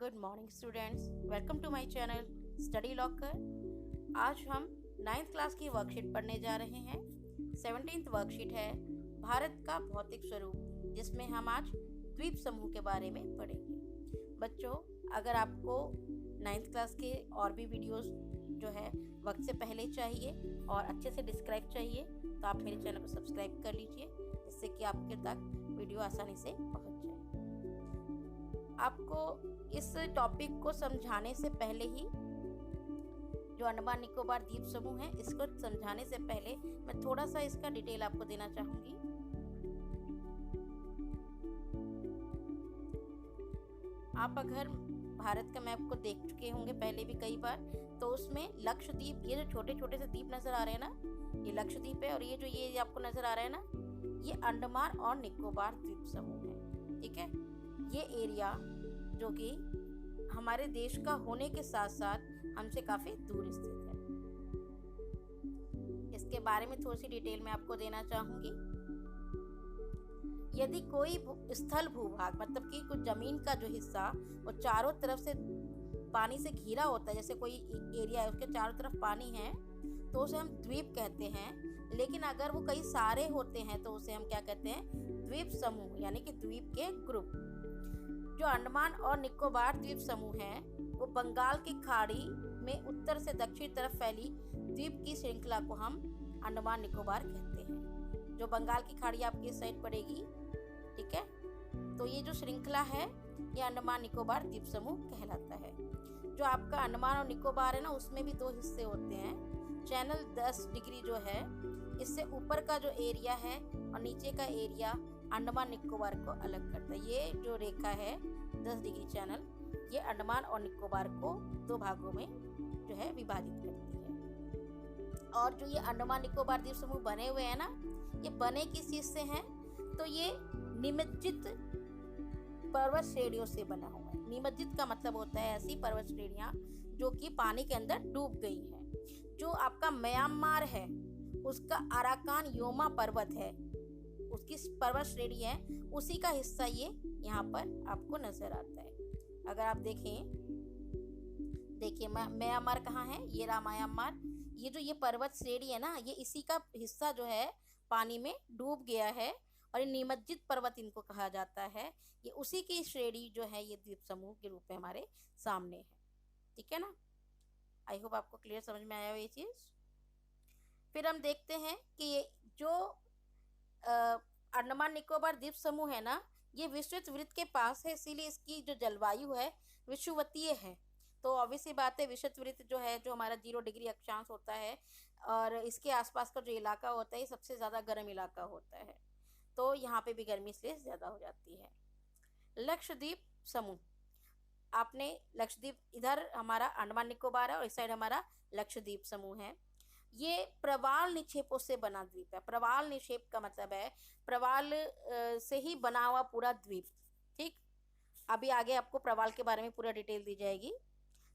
Good morning students, welcome to my channel study locker. आज हम 9th class की worksheet पढ़ने जा रहे हैं। 17th वर्कशीट है भारत का भौतिक स्वरूप, जिसमें हम आज द्वीप समूह के बारे में पढ़ेंगे। बच्चों, अगर आपको 9th क्लास के और भी वीडियोस जो है वक्त से पहले चाहिए और अच्छे से डिस्क्राइब चाहिए तो आप मेरे चैनल को सब्सक्राइब कर लीजिए, जिससे कि आपके तक वीडियो आसानी से पहुंच जाए। आपको इस टॉपिक को समझाने से पहले ही, जो अंडमान निकोबार द्वीप समूह है, इसको समझाने से पहले मैं थोड़ा सा इसका डिटेल आपको देना चाहूंगी। आप अगर भारत का मैप को देख चुके होंगे पहले भी कई बार, तो उसमें लक्षद्वीप, ये जो छोटे छोटे से द्वीप नजर आ रहे हैं ना, ये लक्षद्वीप है। और ये जो ये आपको नजर आ रहा है ना, ये अंडमान और निकोबार द्वीप समूह है। ठीक है, ये एरिया जो कि हमारे देश का होने के साथ साथ हमसे काफी दूर स्थित है। इसके बारे में थोड़ी सी डिटेल मैं आपको देना चाहूंगी। यदि कोई स्थल भूभाग, मतलब कि कुछ जमीन का जो हिस्सा वो चारों तरफ से पानी से घिरा होता है, जैसे कोई एरिया है उसके चारों तरफ पानी है, तो उसे हम द्वीप कहते हैं। लेकिन अगर वो कई सारे होते हैं तो उसे हम क्या कहते हैं? द्वीप समूह, यानी कि द्वीप के ग्रुप। जो अंडमान और निकोबार द्वीप समूह है, वो बंगाल की खाड़ी में उत्तर से दक्षिण तरफ फैली द्वीप की श्रृंखला को हम अंडमान निकोबार कहते हैं। जो बंगाल की खाड़ी आपकी इस साइड पड़ेगी, ठीक है, तो ये जो श्रृंखला है ये अंडमान निकोबार द्वीप समूह कहलाता है। जो आपका अंडमान और निकोबार है ना, उसमें भी 2 हिस्से होते हैं। चैनल 10 डिग्री जो है, इससे ऊपर का जो एरिया है और नीचे का एरिया अंडमान निकोबार को अलग करता है। ये जो रेखा है 10 डिग्री चैनल, ये अंडमान और निकोबार को 2 भागों में जो है विभाजित करती है। और जो ये अंडमान निकोबार द्वीप समूह बने हुए हैं ना, ये बने किस चीज से हैं? तो ये निमज्जित पर्वत श्रेणियों से बना हुआ है। निमज्जित का मतलब होता है ऐसी पर्वत श्रेणियां जो कि पानी के अंदर डूब गई हैं। जो आपका म्यांमार है, उसका अराकान योमा पर्वत है, उसकी पर्वत श्रेणी है, उसी का हिस्सा ये यहाँ पर आपको नजर आता है। अगर आप देखिए म्यांमार कहाँ है? ये रहा म्यांमार। ये जो ये पर्वत श्रेणी है ना, ये इसी का हिस्सा जो है पानी में डूब गया है, और ये निमज्जित पर्वत इनको कहा जाता है। ये उसी की श्रेणी जो है ये द्वीप समूह के रूप में हमारे सामने है। ठीक है ना? आई होप आपको क्लियर समझ में आया हो ये चीज। फिर हम देखते हैं कि ये जो अंडमान निकोबार द्वीप समूह है ना, ये विषुवत वृत्त के पास है, इसीलिए इसकी जो जलवायु है विषुवतीय है। तो ऑब्वियस सी बात है, विषुवत वृत्त जो है, जो हमारा 0 डिग्री अक्षांश होता है, और इसके आसपास का जो इलाका होता है, ये सबसे ज्यादा गर्म इलाका होता है। तो यहाँ पे भी गर्मी इसलिए ज्यादा हो जाती है। लक्षद्वीप समूह, आपने लक्षद्वीप, इधर हमारा अंडमान निकोबार है और इस साइड हमारा लक्षद्वीप समूह है। ये प्रवाल निक्षेपों से बना द्वीप है। प्रवाल निक्षेप का मतलब है प्रवाल से ही बना हुआ पूरा द्वीप। ठीक, अभी आगे आपको प्रवाल के बारे में पूरा डिटेल दी जाएगी।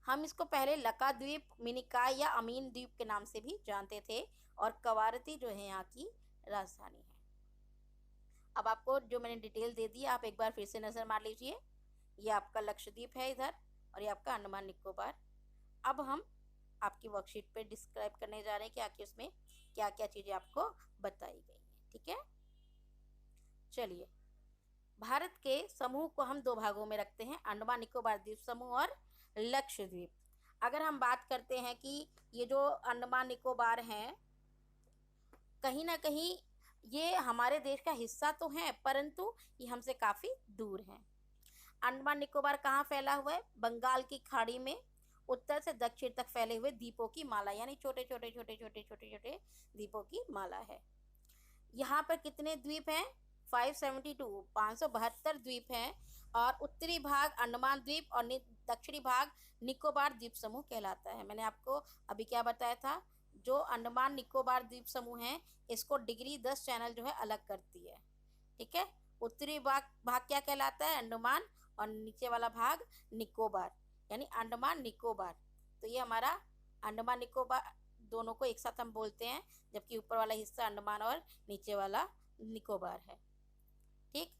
हम इसको पहले लका द्वीप, मिनिकॉय या अमीन द्वीप के नाम से भी जानते थे, और कवारती जो है यहाँ की राजधानी है। अब आपको जो मैंने डिटेल दे दी, आप एक बार फिर से नजर मार लीजिए। ये आपका लक्षद्वीप है इधर, और ये आपका अंडमान निकोबार। अब हम आपकी वर्कशीट पे डिस्क्राइब करने जा रहे हैं कि आखिर उसमें क्या क्या चीजें आपको बताई गई हैं। ठीक है, चलिए। भारत के समूह को हम 2 भागों में रखते हैं, अंडमान निकोबार द्वीप समूह और लक्षद्वीप। अगर हम बात करते हैं कि ये जो अंडमान निकोबार हैं, कहीं ना कहीं ये हमारे देश का हिस्सा तो है, परंतु ये हमसे काफी दूर हैं। अंडमान निकोबार कहाँ फैला हुआ है? बंगाल की खाड़ी में उत्तर से दक्षिण तक फैले हुए द्वीपों की माला, यानी छोटे छोटे छोटे छोटे छोटे छोटे द्वीपों की माला है। यहाँ पर कितने द्वीप हैं? 572 द्वीप हैं। और उत्तरी भाग अंडमान द्वीप और दक्षिणी भाग निकोबार द्वीप समूह कहलाता है। मैंने आपको अभी क्या बताया था? जो अंडमान निकोबार द्वीप समूह है, इसको डिग्री 10 चैनल जो है अलग करती है। ठीक है, उत्तरी भाग क्या कहलाता है? अंडमान, और नीचे वाला भाग निकोबार, यानी अंडमान निकोबार। तो ये हमारा अंडमान निकोबार, दोनों को एक साथ हम बोलते हैं, जबकि ऊपर वाला हिस्सा अंडमान और नीचे वाला निकोबार है। ठीक,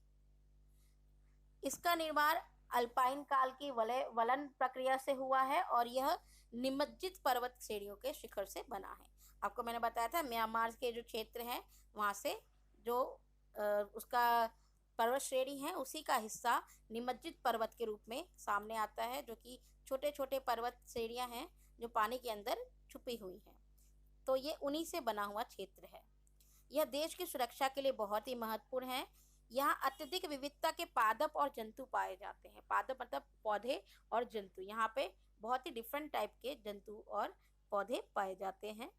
इसका निर्माण अल्पाइन काल की वलन प्रक्रिया से हुआ है और यह निमज्जित पर्वत श्रेणियों के शिखर से बना है। आपको मैंने बताया था म्यांमार के जो क्षेत्र हैं वहाँ से जो उसका पर्वत श्रेणी है उसी का हिस्सा निमज्जित पर्वत के रूप में सामने आता है, जो कि छोटे छोटे पर्वत श्रेणियाँ हैं जो पानी के अंदर छुपी हुई हैं। तो ये उन्हीं से बना हुआ क्षेत्र है। यह देश की सुरक्षा के लिए बहुत ही महत्वपूर्ण है। यहाँ अत्यधिक विविधता के पादप और जंतु पाए जाते हैं। पादप मतलब पौधे और जंतु। यहाँ पे बहुत ही डिफरेंट टाइप के जंतु और पौधे पाए जाते हैं।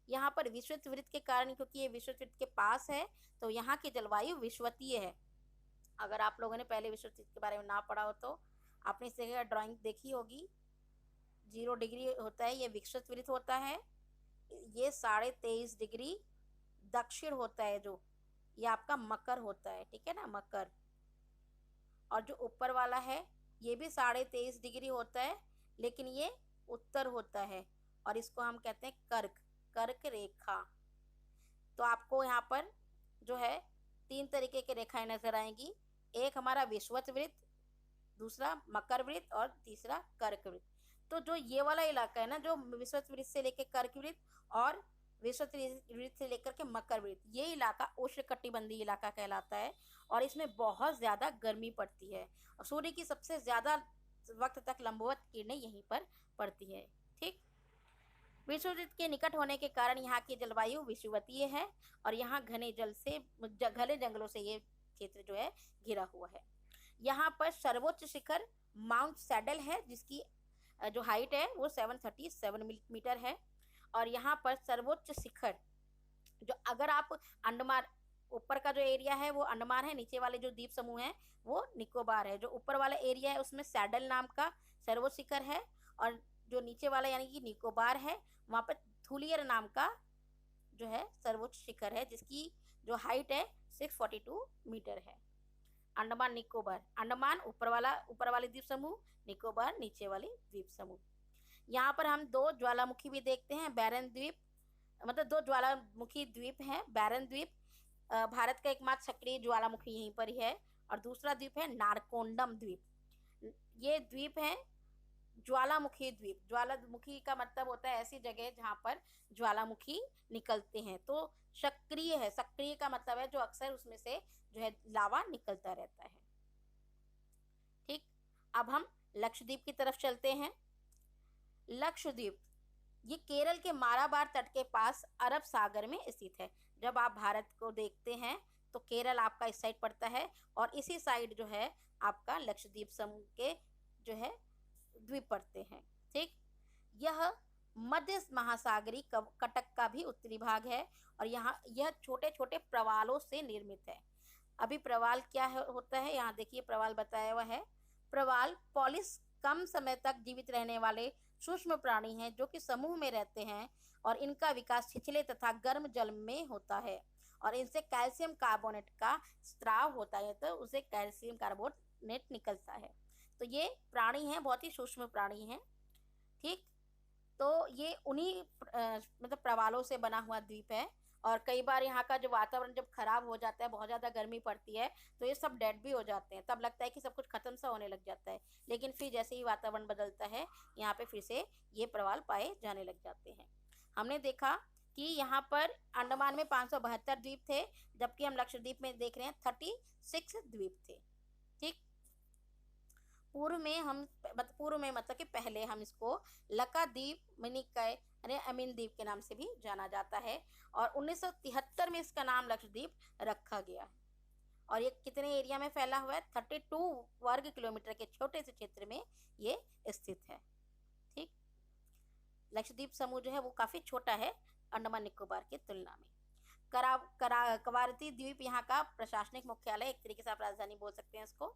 यहाँ पर विषुवत वृत्त के कारण, क्योंकि ये विषुवत वृत्त के पास है, तो यहाँ की जलवायु विषुवतीय है। अगर आप लोगों ने पहले विषुवत वृत्त के बारे में ना पढ़ा हो तो आपने इस जगह ड्राइंग देखी होगी। 0 डिग्री होता है, ये विषुवत वृत्त होता है। ये 23.5 डिग्री दक्षिण होता है, जो ये आपका मकर होता है, ठीक है ना, मकर। और जो ऊपर वाला है ये भी 23.5 डिग्री होता है, लेकिन ये उत्तर होता है और इसको हम कहते हैं कर्क, कर्क रेखा। तो आपको यहाँ पर जो है 3 तरीके की रेखाएं नजर आएंगी। एक हमारा विषुवत वृत्त, दूसरा मकर वृत्त और तीसरा कर्क वृत्त। तो जो ये वाला इलाका है ना, जो विषुवत वृत्त से लेकर कर्क वृत्त और विषुवत वृत्त से लेकर के मकर वृत्त, ये इलाका उष्णकटिबंधीय इलाका कहलाता है और इसमें बहुत ज्यादा गर्मी पड़ती है और सूर्य की सबसे ज्यादा वक्त तक लंबवत किरणें यहीं पर पड़ती है। ठीक, विषुवत वृत्त के निकट होने के कारण यहाँ की जलवायु विषुवतीय है और यहाँ घने जंगलों से ये क्षेत्र जो है घिरा हुआ है। यहाँ पर सर्वोच्च शिखर माउंट सैडल है, जिसकी जो हाइट है वो 737 मीटर है। और यहाँ पर सर्वोच्च शिखर, जो अगर आप अंडमान, ऊपर का जो एरिया है वो अंडमान है, नीचे वाले जो द्वीप समूह है वो निकोबार है। जो ऊपर वाला एरिया है उसमें सैडल नाम का सर्वोच्च शिखर है और जो नीचे वाला यानी कि निकोबार है वहाँ पर थुलियर नाम का जो है सर्वोच्च शिखर है, जिसकी जो हाइट है 642 मीटर है। अंडमान निकोबार, अंडमान ऊपर वाले द्वीप समूह, निकोबार नीचे वाले द्वीप समूह। यहाँ पर हम 2 ज्वालामुखी भी देखते हैं। बैरन द्वीप, मतलब 2 ज्वालामुखी द्वीप हैं। बैरन द्वीप भारत का एकमात्र सक्रिय ज्वालामुखी यहीं पर ही है और दूसरा द्वीप है नारकोंडम द्वीप। ये द्वीप है ज्वालामुखी द्वीप। ज्वालामुखी का मतलब होता है ऐसी जगह जहाँ पर ज्वालामुखी निकलते हैं। तो सक्रिय है, सक्रिय का मतलब है जो अक्सर उसमें से जो है लावा निकलता रहता है। ठीक, अब हम लक्षद्वीप की तरफ चलते हैं। लक्षद्वीप ये केरल के मालाबार तट के पास अरब सागर में स्थित है। जब आप भारत को देखते हैं तो केरल आपका इस साइड पड़ता है और इसी साइड जो है आपका लक्षद्वीप समूह के जो है द्वीप पड़ते हैं। ठीक, यह मध्य महासागरीय कटक का भी उत्तरी भाग है और यहाँ यह छोटे छोटे प्रवालों से निर्मित है। अभी प्रवाल क्या होता है यहाँ देखिए, प्रवाल बताया हुआ है। प्रवाल पॉलिस कम समय तक जीवित रहने वाले सूक्ष्म प्राणी हैं जो कि समूह में रहते हैं और इनका विकास छिछले तथा गर्म जल में होता है और इनसे कैल्शियम कार्बोनेट का स्त्राव होता है, तो उसे कैल्शियम कार्बोनेट निकलता है। तो ये प्राणी हैं, बहुत ही सूक्ष्म प्राणी हैं। ठीक, तो ये उन्हीं मतलब प्रवालों से बना हुआ द्वीप है और कई बार यहाँ का जो वातावरण जब खराब हो जाता है, बहुत ज़्यादा गर्मी पड़ती है, तो ये सब डेड भी हो जाते हैं। तब लगता है कि सब कुछ खत्म सा होने लग जाता है, लेकिन फिर जैसे ही वातावरण बदलता है यहाँ पे फिर से ये प्रवाल पाए जाने लग जाते हैं। हमने देखा कि यहाँ पर अंडमान में 572 द्वीप थे, जबकि हम लक्षद्वीप में देख रहे हैं 36 द्वीप थे। ठीक, पूर्व में मतलब कि पहले हम इसको लकाद्वीप, मिनिकॉय यानी अमीन द्वीप के नाम से भी जाना जाता है और 1973 में इसका नाम लक्षद्वीप रखा गया और ये कितने एरिया में फैला हुआ है? 32 वर्ग किलोमीटर के छोटे से क्षेत्र में ये स्थित है। ठीक, लक्षद्वीप समूह जो है वो काफी छोटा है अंडमान निकोबार की तुलना में। कवारती द्वीप यहाँ का प्रशासनिक मुख्यालय, एक तरीके से आप राजधानी बोल सकते हैं इसको।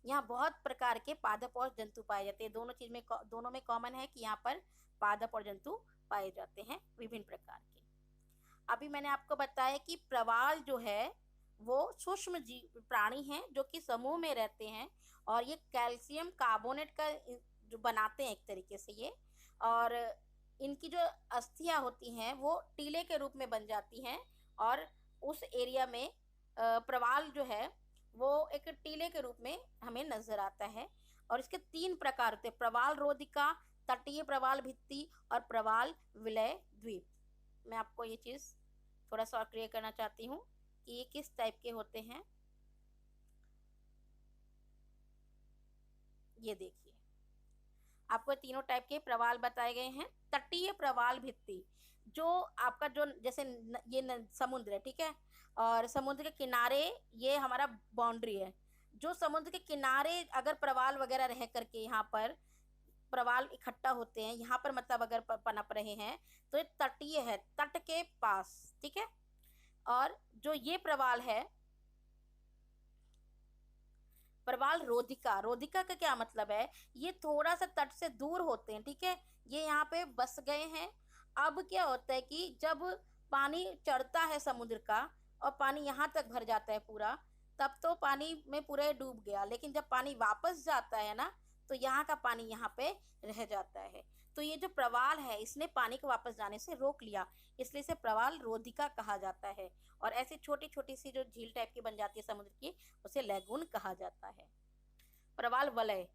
यहाँ बहुत प्रकार के पादप और जंतु पाए जाते हैं। दोनों में कॉमन है कि यहाँ पर पादप और जंतु पाए जाते हैं विभिन्न प्रकार के। अभी मैंने आपको बताया कि प्रवाल जो है वो सूक्ष्म प्राणी हैं जो कि समूह में रहते हैं और ये कैल्शियम कार्बोनेट का जो बनाते हैं एक तरीके से ये, और इनकी जो अस्थियां होती हैं वो टीले के रूप में बन जाती हैं और उस एरिया में प्रवाल जो है वो एक टीले के रूप में हमें नजर आता है। और इसके 3 प्रकार होते हैं, प्रवाल रोधिका, तटीय प्रवाल भित्ति और प्रवाल विलय द्वीप। मैं आपको ये चीज़ थोड़ा सा और क्लियर करना चाहती हूँ कि ये किस टाइप के होते हैं। ये देखिए, आपको तीनों टाइप के प्रवाल बताए गए हैं। तटीय प्रवाल भित्ति, जो आपका जो जैसे ये समुद्र है, ठीक है, और समुद्र के किनारे ये हमारा बाउंड्री है। जो समुद्र के किनारे अगर प्रवाल वगैरह रह करके यहाँ पर प्रवाल इकट्ठा होते हैं, यहाँ पर मतलब अगर पनप रहे हैं तो ये तटीय है, तट के पास, ठीक है। और जो ये प्रवाल है, प्रवाल रोधिका, रोधिका का क्या मतलब है, ये थोड़ा सा तट से दूर होते हैं, ठीक है, ये यहाँ पे बस गए हैं। अब क्या होता है कि जब पानी चढ़ता है समुद्र का और पानी यहाँ तक भर जाता है पूरा, तब तो पानी में पूरा डूब गया, लेकिन जब पानी वापस जाता है ना, तो यहाँ का पानी यहाँ पे रह जाता है। तो ये जो प्रवाल है, इसने पानी को वापस जाने से रोक लिया, इसलिए इसे प्रवाल रोधिका कहा जाता है। और ऐसी छोटी छोटी सी जो झील टाइप की बन जाती है समुद्र की, उसे लैगून कहा जाता है। प्रवाल वलय,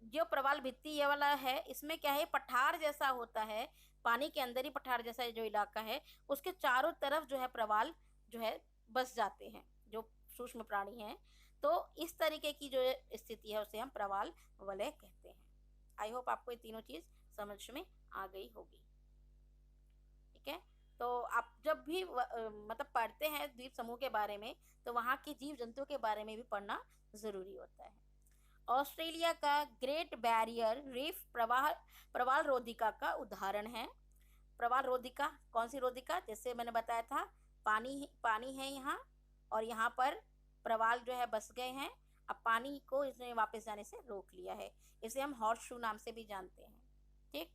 जो प्रवाल भित्ति ये वाला है, इसमें क्या है, पठार जैसा होता है, पानी के अंदर ही पठार जैसा जो इलाका है, उसके चारों तरफ जो है प्रवाल जो है बस जाते हैं, जो सूक्ष्म प्राणी हैं। तो इस तरीके की जो स्थिति है उसे हम प्रवाल वलय कहते हैं। आई होप आपको ये तीनों चीज समझ में आ गई होगी, ठीक है। तो आप जब भी मतलब पढ़ते हैं द्वीप समूह के बारे में, तो वहाँ के जीव जंतुओं के बारे में भी पढ़ना जरूरी होता है। ऑस्ट्रेलिया का ग्रेट बैरियर रीफ प्रवाल रोधिका का उदाहरण है। प्रवाल रोधिका, कौन सी रोधिका, जैसे मैंने बताया था, पानी है यहाँ, और यहाँ पर प्रवाल जो है बस गए हैं। अब पानी को इसने वापस जाने से रोक लिया है, इसे हम हॉर्स शू नाम से भी जानते हैं, ठीक।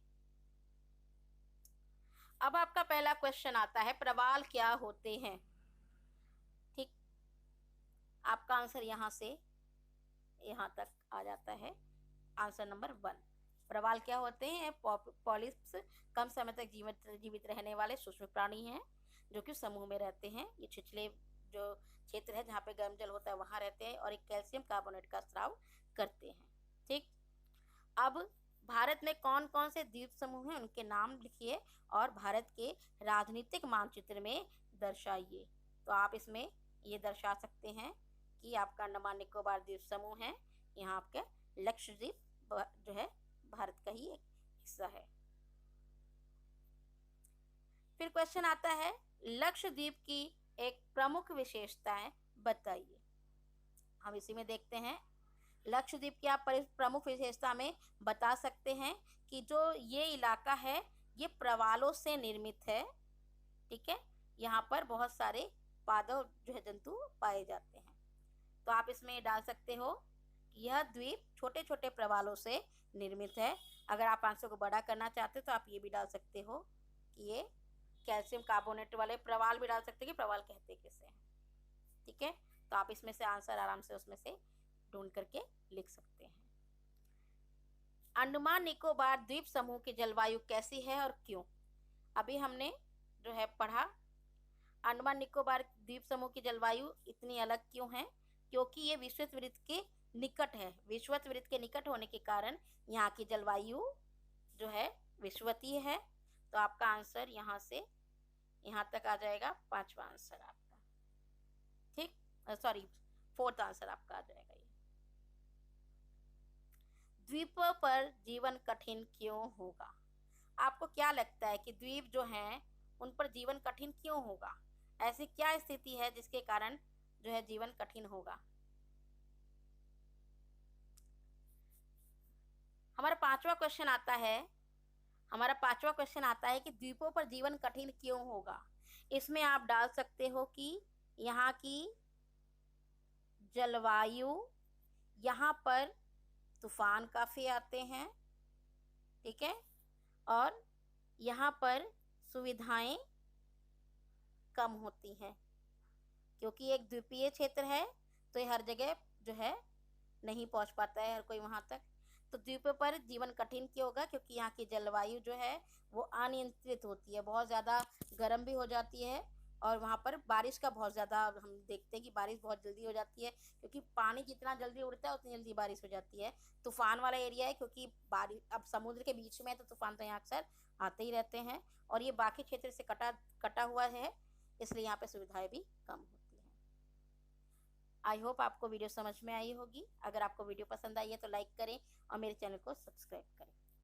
अब आपका पहला क्वेश्चन आता है, प्रवाल क्या होते हैं, ठीक। आपका आंसर यहाँ से यहाँ तक आ जाता है। आंसर नंबर 1, प्रवाल क्या होते हैं, पॉलिप्स, कम समय तक जीवित रहने वाले सूक्ष्म प्राणी हैं जो कि समूह में रहते हैं। ये छिछले जो क्षेत्र है जहाँ पे गर्म जल होता है वहाँ रहते हैं, और एक कैल्शियम कार्बोनेट का स्राव करते हैं, ठीक। अब भारत में कौन कौन से द्वीप समूह हैं, उनके नाम लिखिए और भारत के राजनीतिक मानचित्र में दर्शाइए। तो आप इसमें ये दर्शा सकते हैं कि आपका अंडमान निकोबार द्वीप समूह है, यहाँ आपका लक्षद्वीप जो है भारत का ही एक हिस्सा है। फिर क्वेश्चन आता है, लक्षद्वीप की एक प्रमुख विशेषताएं बताइए। हम इसी में देखते हैं, लक्षद्वीप की आप प्रमुख विशेषता में बता सकते हैं कि जो ये इलाका है ये प्रवालों से निर्मित है, ठीक है। यहाँ पर बहुत सारे पादप जो है जंतु पाए जाते हैं। तो आप इसमें डाल सकते हो कि यह द्वीप छोटे छोटे प्रवालों से निर्मित है। अगर आप आंसर को बड़ा करना चाहते हो तो आप ये भी डाल सकते हो कि ये कैल्शियम कार्बोनेट वाले प्रवाल भी डाल सकते हैं कि प्रवाल कहते किसे हैं, ठीक है। तो आप इसमें से आंसर आराम से उसमें से ढूंढ करके लिख सकते हैं। अंडमान निकोबार द्वीप समूह की जलवायु कैसी है और क्यों। अभी हमने जो है पढ़ा, अंडमान निकोबार द्वीप समूह की जलवायु इतनी अलग क्यों है, क्योंकि ये विषुवत वृत्त के निकट है। विषुवत वृत्त के निकट होने के कारण यहाँ की जलवायु जो है विषुवतीय है। तो आपका आंसर यहाँ से यहाँ तक आ जाएगा, 5वां आंसर आपका, ठीक, सॉरी 4th आंसर आपका आ जाएगा। ये द्वीपों पर जीवन कठिन क्यों होगा। आपको क्या लगता है कि द्वीप जो हैं उन पर जीवन कठिन क्यों होगा, ऐसी क्या स्थिति है जिसके कारण जो है जीवन कठिन होगा। हमारा पांचवा क्वेश्चन आता है कि द्वीपों पर जीवन कठिन क्यों होगा। इसमें आप डाल सकते हो कि यहाँ की जलवायु, यहाँ पर तूफान काफ़ी आते हैं, ठीक है, और यहाँ पर सुविधाएं कम होती हैं, क्योंकि एक द्वीपीय क्षेत्र है तो ये हर जगह जो है नहीं पहुँच पाता है हर कोई वहाँ तक। तो द्वीपों पर जीवन कठिन क्यों होगा, क्योंकि यहाँ की जलवायु जो है वो अनियंत्रित होती है, बहुत ज़्यादा गर्म भी हो जाती है और वहाँ पर बारिश का बहुत ज़्यादा हम देखते हैं कि बारिश बहुत जल्दी हो जाती है, क्योंकि पानी जितना जल्दी उड़ता है उतनी जल्दी बारिश हो जाती है। तूफान वाला एरिया है, क्योंकि बारिश अब समुद्र के बीच में है तो तूफान तो यहाँ अक्सर आते ही रहते हैं, और ये बाकी क्षेत्र से कटा कटा हुआ है, इसलिए यहाँ पे सुविधाएं भी कम होती हैं। आई होप आपको वीडियो समझ में आई होगी। अगर आपको वीडियो पसंद आई है तो लाइक करें और मेरे चैनल को सब्सक्राइब करें।